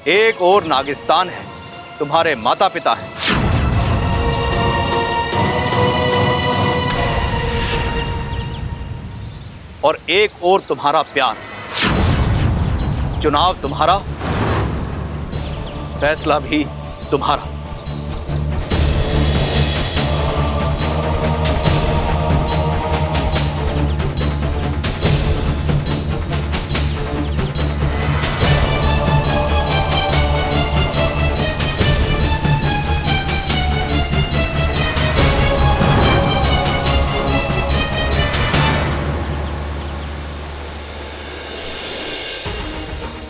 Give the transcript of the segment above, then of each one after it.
एक और नागिस्तान है, तुम्हारे माता पिता हैं, और एक और तुम्हारा प्यार। चुनाव तुम्हारा, फैसला भी तुम्हारा।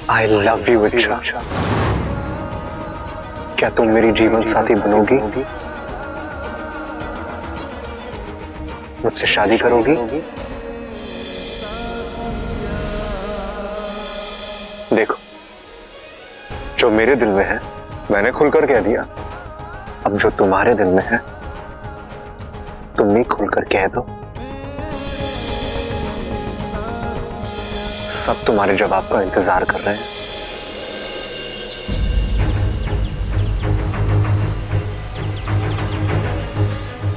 I love you, इच्छा। क्या तुम मेरी जीवन साथी बनोगी? मुझसे शादी करोगी? देखो, जो मेरे दिल में है मैंने खुलकर कह दिया। अब जो तुम्हारे दिल में है तुम भी खुलकर कह दो। सब तुम्हारे जवाब का इंतजार कर रहे हैं।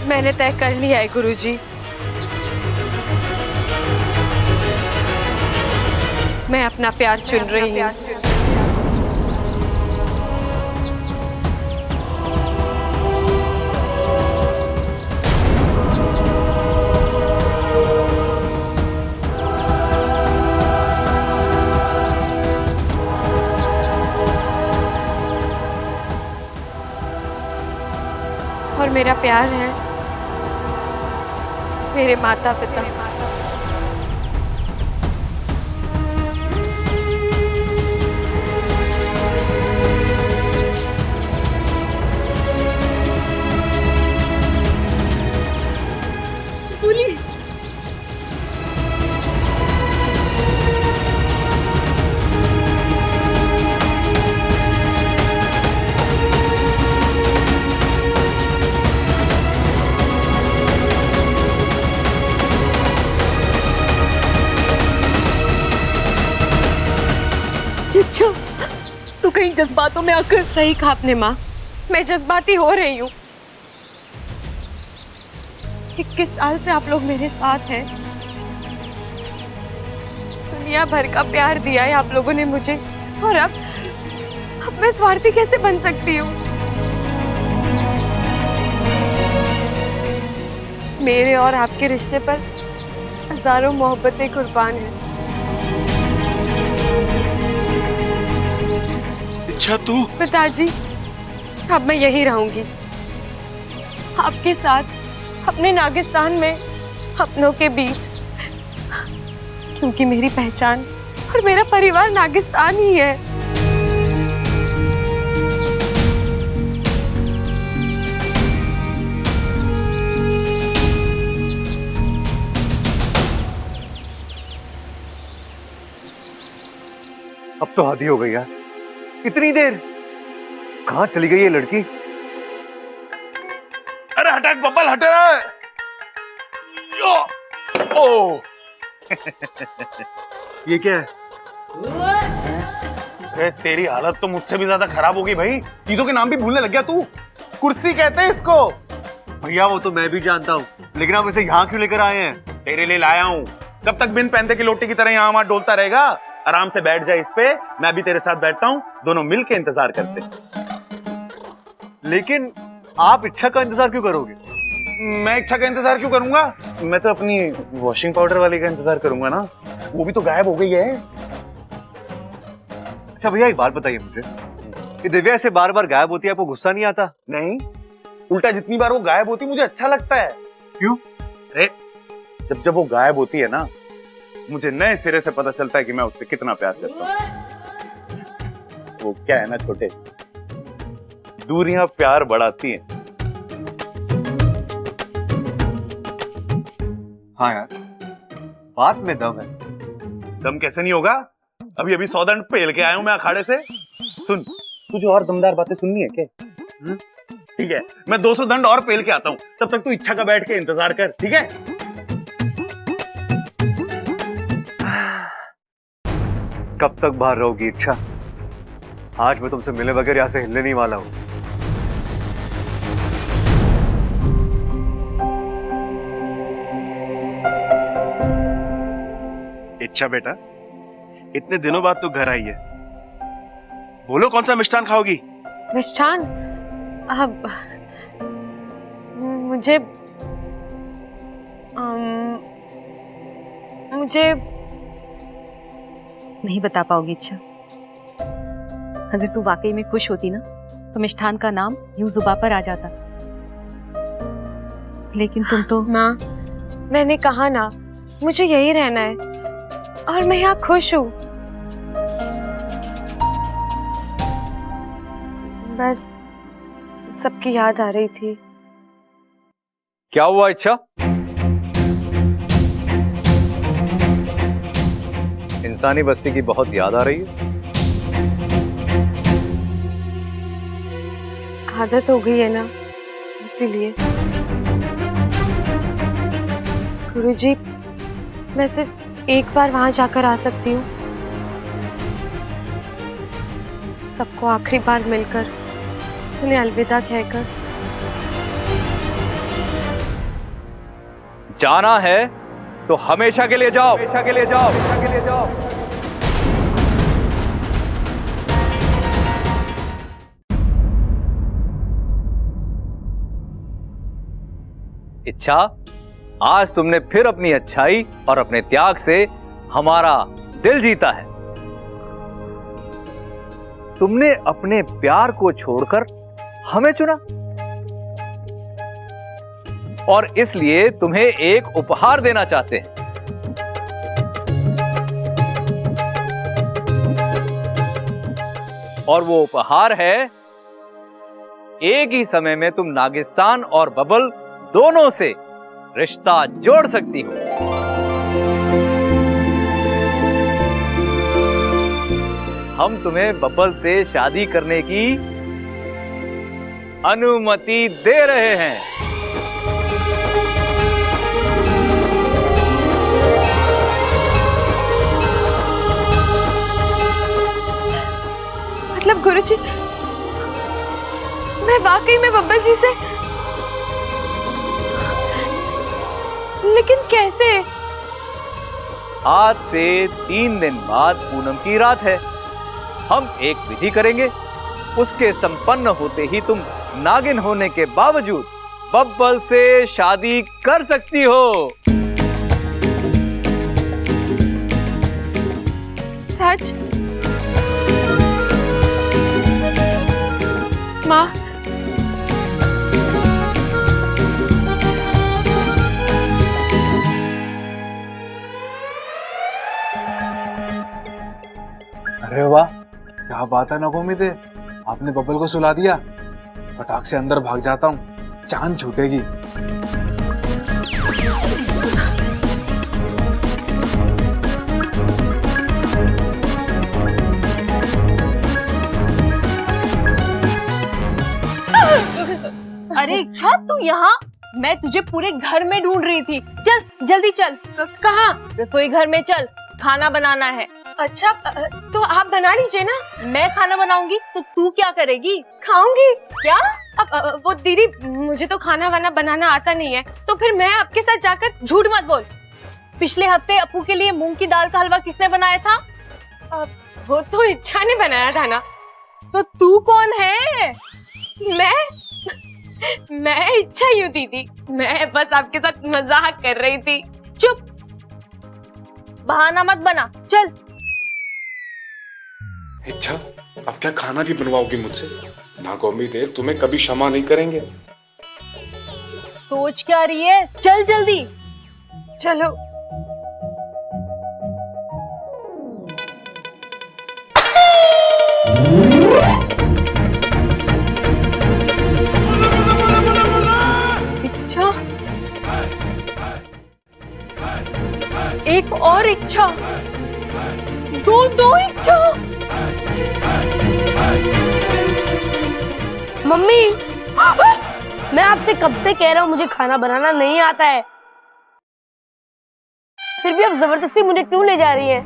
मैंने तय कर लिया है गुरुजी। मैं अपना प्यार चुन रही हूँ। और मेरा प्यार है मेरे माता पिता। सुबुली, अच्छा, तू कहीं जज्बातों में आकर। सही कहा आपने माँ, मैं जज्बाती हो रही हूँ। 21 साल से आप लोग मेरे साथ हैं। दुनिया भर का प्यार दिया है आप लोगों ने मुझे, और अब मैं स्वार्थी कैसे बन सकती हूँ? मेरे और आपके रिश्ते पर हजारों मोहब्बतें कुर्बान हैं। अच्छा तू? पिताजी, अब मैं यहीं रहूंगी, आपके साथ, अपने नागिस्तान में, अपनों के बीच, क्योंकि मेरी पहचान और मेरा परिवार नागिस्तान ही है। अब तो हद ही हो गई यार, इतनी देर कहां चली गई ये लड़की? अरे हटा बब्बल, हटे रहा। ओ ये क्या है? अरे तेरी हालत तो मुझसे भी ज्यादा खराब होगी भाई। चीजों के नाम भी भूलने लग गया तू। कुर्सी कहते हैं इसको। भैया वो तो मैं भी जानता हूँ, लेकिन आप इसे यहाँ क्यों लेकर आए हैं? तेरे लिए लाया हूँ। कब तक बिन पहनते की लोटी की तरह यहाँ वहां डोलता रहेगा? आराम से बैठ जाए इस पे, मैं भी तेरे साथ बैठता हूँ, दोनों मिलके इंतजार करते। लेकिन आप इच्छा का इंतजार क्यों करोगे? मैं इच्छा का इंतजार क्यों करूंगा? मैं तो अपनी वॉशिंग पाउडर वाली का इंतजार करूंगा ना। वो भी तो गायब हो गई है। अच्छा भैया एक बात बताइए मुझे, कि दिव्या ऐसे बार बार गायब होती है, आपको गुस्सा नहीं आता? नहीं, उल्टा जितनी बार वो गायब होती मुझे अच्छा लगता है। क्यों? अरे जब वो गायब होती है ना, मुझे नए सिरे से पता चलता है कि मैं उससे कितना प्यार करता हूँ। वो क्या है ना छोटे, दूरियां प्यार बढ़ाती हैं। हाँ यार, बात में दम है। दम कैसे नहीं होगा? अभी अभी 100 दंड पेल के आया हूं मैं अखाड़े से। सुन, तुझे और दमदार बातें सुननी है क्या? ठीक है, मैं 200 दंड और पेल के आता हूं, तब तक तू इच्छा का बैठ के इंतजार कर, ठीक है? कब तक बाहर रहोगी इच्छा? आज मैं तुमसे मिले बगैर यहाँ से हिलने नहीं वाला हूँ। इच्छा बेटा, इतने दिनों बाद तू घर आई है, बोलो कौन सा मिष्ठान खाओगी? मिष्ठान? अब मुझे मुझे नहीं बता पाओगी इच्छा। अगर तू वाकई में खुश होती ना तो मिष्ठान का नाम यूं जुबान पर आ जाता, लेकिन तुम तो। माँ, मैंने कहा ना मुझे यही रहना है और मैं यहाँ खुश हूँ। बस सबकी याद आ रही थी। क्या हुआ इच्छा? इंसानी बस्ती की बहुत याद आ रही है। आदत हो गई है ना, इसीलिए। गुरुजी, मैं सिर्फ एक बार वहां जाकर आ सकती हूँ, सबको आखिरी बार मिलकर उन्हें अलविदा कहकर। जाना है तो हमेशा के लिए जाओ, हमेशा के लिए जाओ, हमेशा के लिए जाओ। इच्छा, आज तुमने फिर अपनी अच्छाई और अपने त्याग से हमारा दिल जीता है। तुमने अपने प्यार को छोड़कर हमें चुना और इसलिए तुम्हें एक उपहार देना चाहते हैं। और वो उपहार है, एक ही समय में तुम नागिस्तान और बबल दोनों से रिश्ता जोड़ सकती हो। हम तुम्हें बबल से शादी करने की अनुमति दे रहे हैं। मतलब गुरुजी, मैं वाकई में बब्बल जी से? लेकिन कैसे? आज से 3 दिन बाद पूनम की रात है। हम एक विधि करेंगे, उसके संपन्न होते ही तुम नागिन होने के बावजूद बब्बल से शादी कर सकती हो। सच? माँ, अरे वाह, क्या बात है नगोमी दे, आपने बब्बल को सुला दिया। फटाक से अंदर भाग जाता हूँ, चांद छूटेगी। अरे इच्छा, तू यहाँ? मैं तुझे पूरे घर में ढूंढ रही थी। चल जल्दी चल। कहाँ? रसोई घर में चल, खाना बनाना है। अच्छा, तो आप बना लीजिए ना। मैं खाना बनाऊंगी तो तू क्या करेगी? खाऊंगी। क्या? अब वो दीदी, मुझे तो खाना वाना बनाना आता नहीं है, तो फिर मैं आपके साथ जाकर। झूठ मत बोल। पिछले हफ्ते अपू के लिए मूंग की दाल का हलवा किसने बनाया था? वो तो इच्छा ने बनाया था ना। तो तू कौन है? मैं इच्छा ही हूँ दीदी। मैं बस आपके साथ मजाक कर रही थी। चुप, बहाना मत बना, चल। इच्छा, अब क्या खाना भी बनवाओगी मुझसे? नागोमी देव तुम्हें कभी क्षमा नहीं करेंगे। सोच क्या रही है? चल जल्दी। चलो। इच्छा, एक और इच्छा, दो इच्छा। मम्मी, मैं आपसे कब से कह रहा हूँ मुझे खाना बनाना नहीं आता है, फिर भी आप जबरदस्ती मुझे क्यों ले जा रही हैं?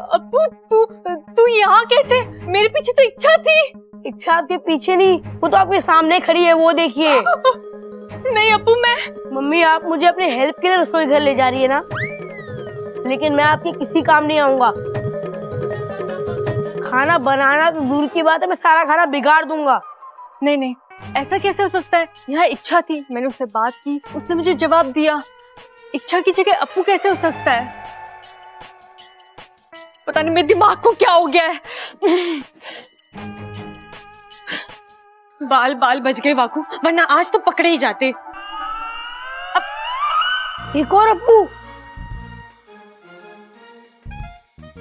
अप्पू तू यहाँ कैसे? मेरे पीछे तो इच्छा थी। इच्छा आपके पीछे नहीं, वो तो आपके सामने खड़ी है, वो देखिए। नहीं अप्पू, मैं मम्मी आप मुझे अपने हेल्प के लिए रसोई घर ले जा रही है ना, लेकिन मैं आपके किसी काम नहीं आऊंगा। खाना बनाना तो दूर की बात है, मैं सारा खाना बिगाड़ दूंगा। नहीं, ऐसा कैसे हो सकता है? यहाँ इच्छा थी, मैंने उससे बात की, उसने मुझे जवाब दिया। इच्छा की जगह अप्पू कैसे हो सकता है? पता नहीं मेरे दिमाग को क्या हो गया है। बाल बच गए वाकू, वरना आज तो पकड़े ही जाते। एक और अप्पू।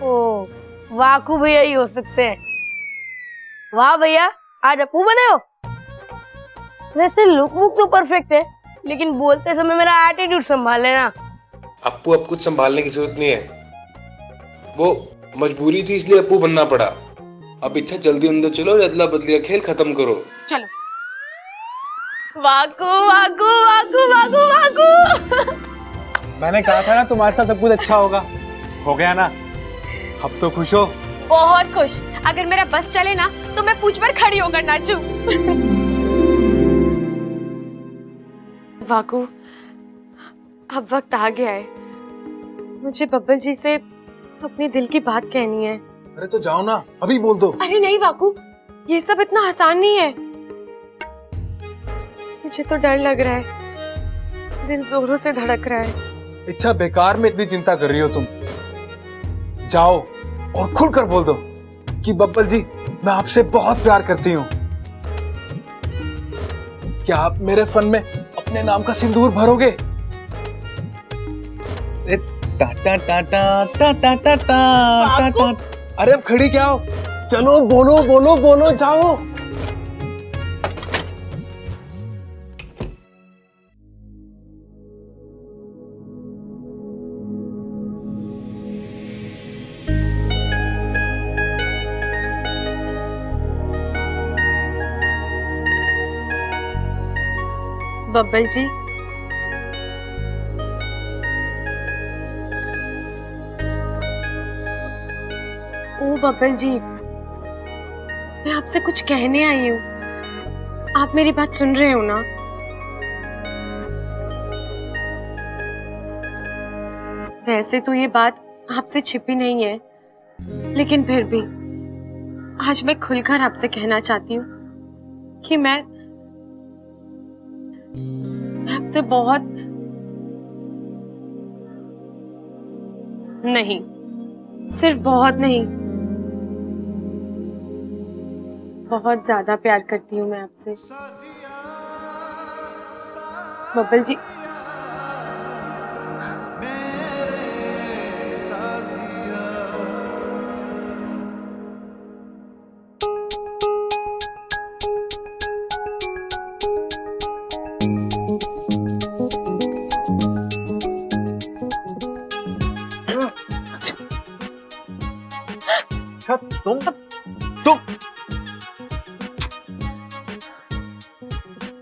ओ वाकू भैया ही हो सकते हैं। वाह भैया, आज अप्पू बने हो। वैसे लुक वुक तो परफेक्ट है, लेकिन बोलते समय मेरा एटीट्यूड संभाल लेना। अप्पू अब कुछ संभालने की जरूरत नहीं है, वो मजबूरी थी इसलिए अप्पू बनना पड़ा। अब इच्छा जल्दी अंदर चलो और अदला बदली का खेल खत्म करो। चलो। वाकू वाकू वाकू वाकू वाकू। मैंने कहा था ना तुम्हारे साथ सब कुछ अच्छा होगा, हो गया ना। अब तो खुश हो? बहुत खुश। अगर मेरा बस चले ना तो मैं पूछ पर खड़ी होकर नाचूं। वाकू, अब वक्त आ गया है, मुझे बब्बल जी से अपने दिल की बात कहनी है। अरे तो जाओ ना, अभी बोल दो। अरे नहीं वाकू, ये सब इतना आसान नहीं है। मुझे तो डर लग रहा है, दिल जोरों से धड़क रहा है। इच्छा, बेकार में इतनी चिंता कर रही हो तुम। जाओ और खुलकर बोल दो कि बब्बल जी, मैं आपसे बहुत प्यार करती हूँ। क्या आप मेरे फन में अपने नाम का सिंदूर भरोगे? टा टा टा टा टा टा टा टा टा। अरे अब खड़ी क्या हो? चलो बोलो बोलो बोलो, जाओ। बब्बल जी, ओ बब्बल जी, मैं आपसे कुछ कहने आई हूँ। आप मेरी बात सुन रहे हो ना? वैसे तो ये बात आपसे छिपी नहीं है, लेकिन फिर भी आज मैं खुलकर आपसे कहना चाहती हूँ कि मैं आपसे बहुत नहीं, सिर्फ बहुत नहीं, बहुत ज्यादा प्यार करती हूँ मैं आपसे। बब्बल जी, तुम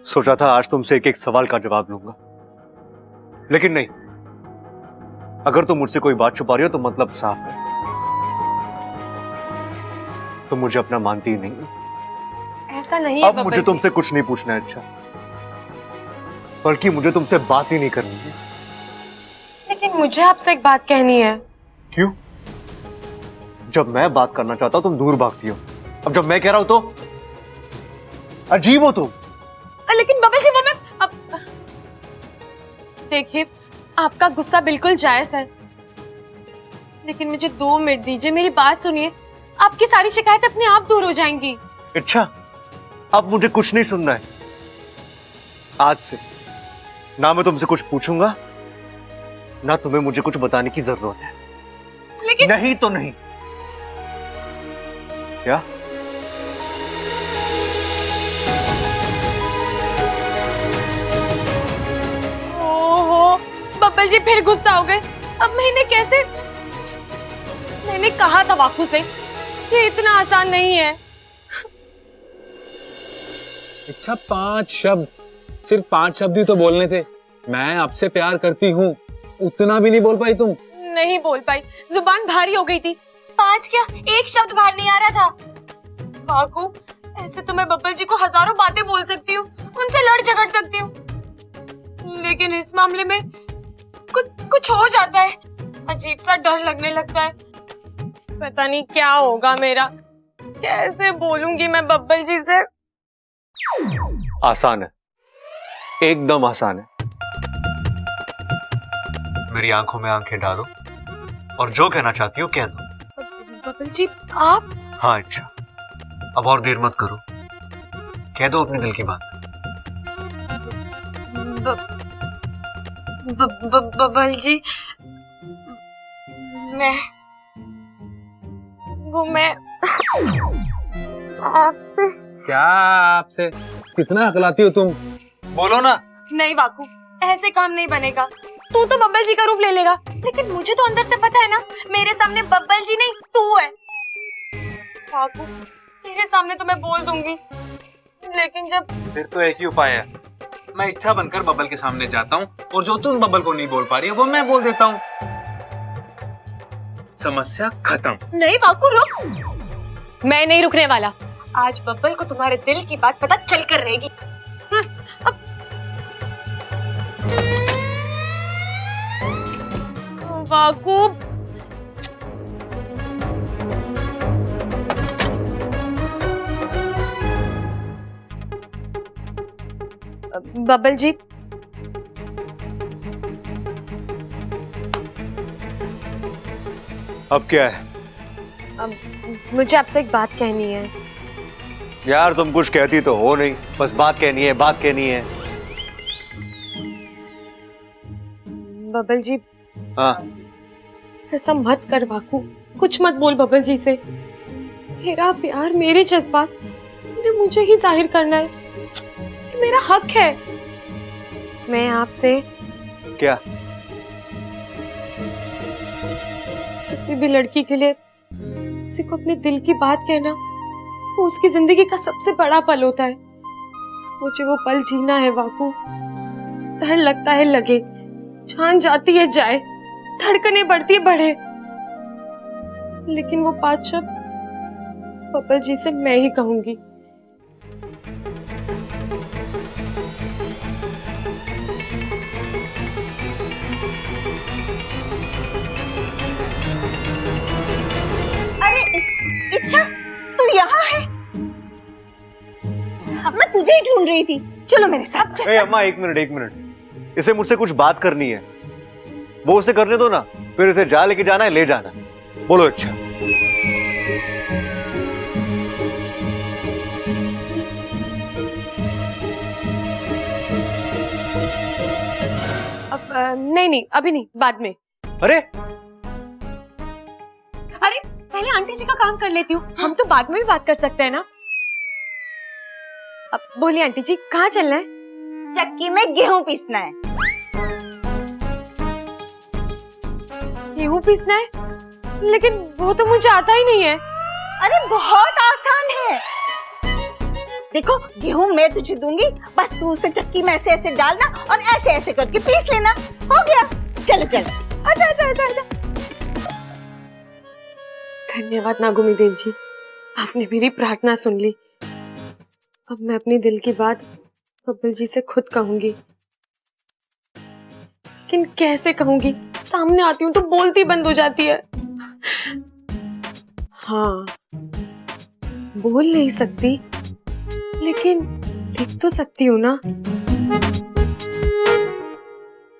सोचा था आज तुमसे एक एक सवाल का जवाब लूंगा, लेकिन नहीं। अगर तुम मुझसे कोई बात छुपा रही हो तो मतलब साफ है, तुम मुझे अपना मानती ही नहीं। ऐसा नहीं है अब मुझे तुमसे कुछ नहीं पूछना है अच्छा, बल्कि मुझे तुमसे बात ही नहीं करनी है। लेकिन मुझे आपसे एक बात कहनी है। क्यों? जब मैं बात करना चाहता हूं तुम दूर भागती हो, अब जब मैं कह रहा हूं तो अजीब हो तुम। लेकिन बब्बल जी, वो मैं देखिए, आपका गुस्सा बिल्कुल जायज है, लेकिन मुझे 2 मिनट दीजिए, मेरी बात सुनिए। आपकी सारी शिकायत अपने आप दूर हो जाएंगी। अच्छा, अब मुझे कुछ नहीं सुनना है। आज से ना मैं तुमसे कुछ पूछूंगा, ना तुम्हें मुझे कुछ बताने की जरूरत है। लेकिन नहीं तो नहीं। क्या? ओहो, बब्बल जी फिर गुस्सा हो गए। अब मैं इन्हें कैसे? मैंने कहा था वाकू से, ये इतना आसान नहीं है। अच्छा, 5 शब्द, सिर्फ 5 शब्द ही तो बोलने थे। मैं आपसे प्यार करती हूँ, उतना भी नहीं बोल पाई तुम? नहीं बोल पाई, जुबान भारी हो गई थी। 5 क्या 1 शब्द बाहर नहीं आ रहा था। वाकू, ऐसे तो मैं बब्बल जी को हजारों बातें बोल सकती हूँ, उनसे लड़ झगड़ सकती हूँ, लेकिन इस मामले में कुछ हो जाता है, अजीब सा डर लगने लगता है। पता नहीं क्या होगा मेरा, कैसे बोलूंगी मैं बब्बल जी से। आसान है, एकदम आसान है। मेरी आंखों में आंखें डालो और जो कहना चाहती हो कह दो। बब्बल जी आप? हाँ अच्छा, अब और देर मत करो, कह दो अपने दिल की बात। बब्बल जी, मैं आपसे। क्या आपसे? कितना हकलाती हो तुम, बोलो ना। नहीं वाकू, ऐसे काम नहीं बनेगा। तू तो बब्बल जी का रूप ले लेगा, लेकिन मुझे तो अंदर से पता है ना, मेरे सामने बब्बल जी नहीं तू है। वाकू, तेरे सामने तो मैं बोल दूंगी, लेकिन जब फिर तो एक ही उपाय है, मैं इच्छा बनकर बबल के सामने जाता हूँ और जो तुम बबल को नहीं बोल पा रही है वो मैं बोल देता हूँ। समस्या खत्म। नहीं वाकू रुक, मैं नहीं रुकने वाला। आज बब्बल को तुम्हारे दिल की बात पता चल कर रहेगी। वाकू, बब्बल जी, अब क्या है? मुझे आपसे एक बात कहनी है। यार तुम कुछ कहती तो हो नहीं, बस बात कहनी है, बात कहनी है। बब्बल जी, हाँ ऐसा मत कर वाकू, कुछ मत बोल बब्बल जी से। मेरा प्यार, मेरे जज्बात, उन्हें मुझे ही जाहिर करना है, ये मेरा हक है। मैं आपसे क्या? किसी भी लड़की के लिए किसी को अपने दिल की बात कहना, वो उसकी जिंदगी का सबसे बड़ा पल होता है। मुझे वो पल जीना है वाकू। डर लगता है लगे, जान जाती है जाए, धड़कनें बढ़ती है बढ़े, लेकिन वो 5 शब्द बब्बल जी से मैं ही कहूंगी। अरे इच्छा, तू यहाँ है? मैं तुझे ही ढूंढ रही थी। चलो मेरे साथ चल। अम्मा एक मिनट, इसे मुझसे कुछ बात करनी है, वो उसे करने दो ना, फिर इसे जा लेके जाना है, ले जाना है। बोलो। अच्छा अब नहीं, अभी नहीं, बाद में। अरे पहले आंटी जी का काम कर लेती हूँ, हम तो बाद में भी बात कर सकते हैं ना। अब बोलिए आंटी जी, कहाँ चलना है? चक्की में गेहूं पीसना है। गेहूं पीसना है? लेकिन वो तो मुझे आता ही नहीं है। अरे बहुत आसान है, देखो गेहूं मैं तुझे दूंगी, बस तू उसे चक्की में ऐसे ऐसे डालना और ऐसे ऐसे करके पीस लेना, हो गया। चलो चलो, आजा आजा आजा आजा। धन्यवाद नागुमी देव जी, आपने मेरी प्रार्थना सुन ली। अब मैं अपनी दिल की बात बब्बल जी से खुद कहूंगी, लेकिन कैसे कहूंगी? सामने आती हूँ तो बोलती बंद हो जाती है। हाँ, बोल नहीं सकती, लेकिन लिख तो सकती हूँ ना।